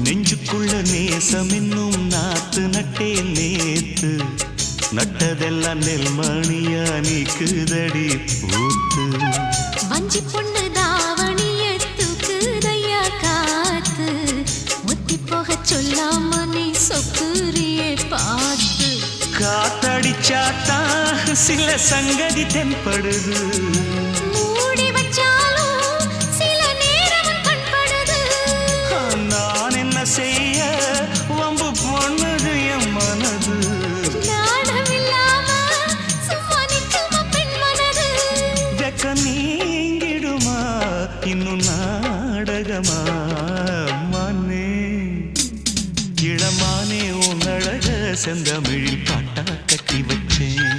நெஞ்சுக்குள்ள நேசம் இன்னும் நாத்து நட்டே நேத்து நட்டதெல்லாம் நெல்மணியா நீக்குதடி பூத்து வஞ்சி பொண்ணு தாவணிய தூக்குதையா காத்து முத்தி போக சொல்லாம நீ சொக்குரியே பார்த்து காத்தடிச்சாத்தா சில சங்கதி தென்படுது மூடி வச்சாலும் சில நேரம் கண்படுது நான் என்ன செய்ய வம்பு பொண்ணுது என் மனது நாணமில்லாம சும்மா நிற்குமா பெண் மனது வெக்க நீங்கிடுமா இன்னும் நாடகமா மனே இளமானே உன் அழக செந்தமிழில் பாட்டா கட்டி வச்சேன்